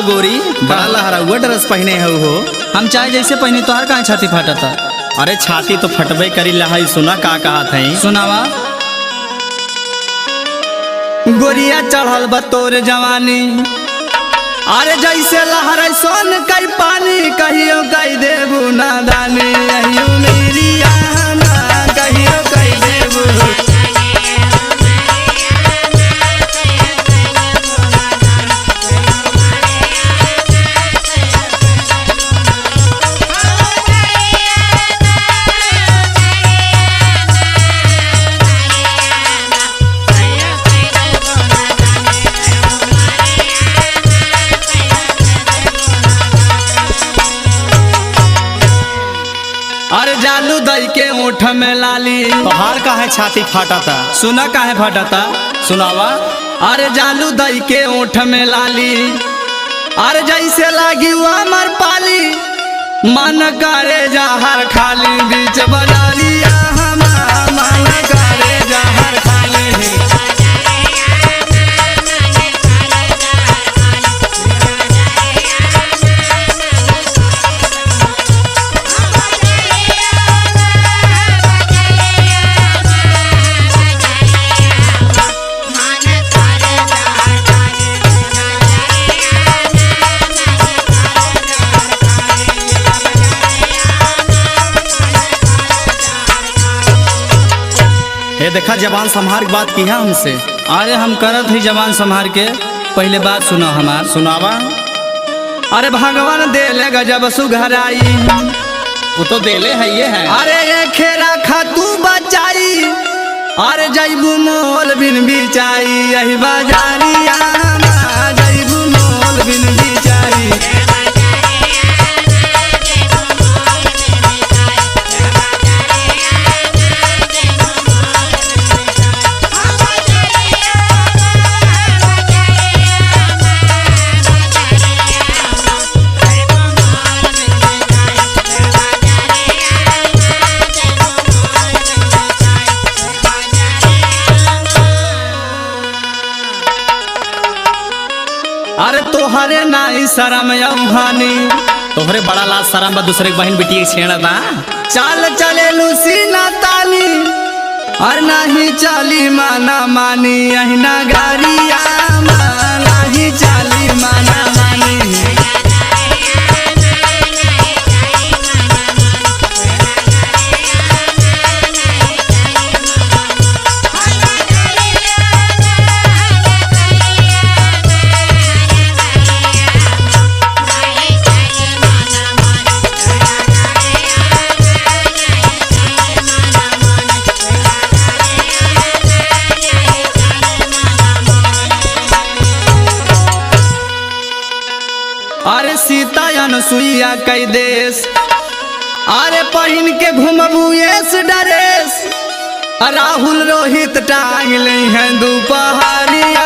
गोरी बड़ा लहराउआ ड्रेस पहने हो। हम चाहे जैसे पहने तोहर कहाँ छाती फाटा था। अरे छाती तो फटबे करी लहाई। सुना का कहा था सुनावा। गोरिया चढ़ल बतोर जवानी, अरे जैसे लहर सोन कई पानी, कहियो कई देबू नादानी, अहियो मेरी आना कहियो कई देबू। अरे जालू दई के ओठ में लाली, तोहार का है छाती फाटा था। सुना काहे फाटा था। सुनावा। अरे जालू दई के ओठ में लाली, अरे जैसे लागी हुआ मर पाली, मन करे जहर खाली बीच बजारिया मन करे जहर खाली। ये देखा जवान संभार बात की है हमसे। अरे हम करत ही जवान संभार के, पहले बात सुनो हमार। सुनावा। अरे भगवान देले गजब सुघराई, वो तो देले है ये है। अरे ये खेरा खातू बचाई, अरे जैबू मोल बिन बिचाई, यही बाजारिया जैबू मोल बिन बिचाई। अरे तोहरे नाई शरम यौहानी, तोहरे बड़ा लाज शरम बा दूसरे की बहन बेटी छेड़ा बा। चाल चले लूसी ना तानी, और नहीं चाली माना मानी, यही ना गारिया नहीं चाली माना मानी। अरे सीता अनुसुईया कई देश, अरे पहन के घूमबू एस ड्रेस, राहुल रोहित टांग ले हैं दोपहरिया।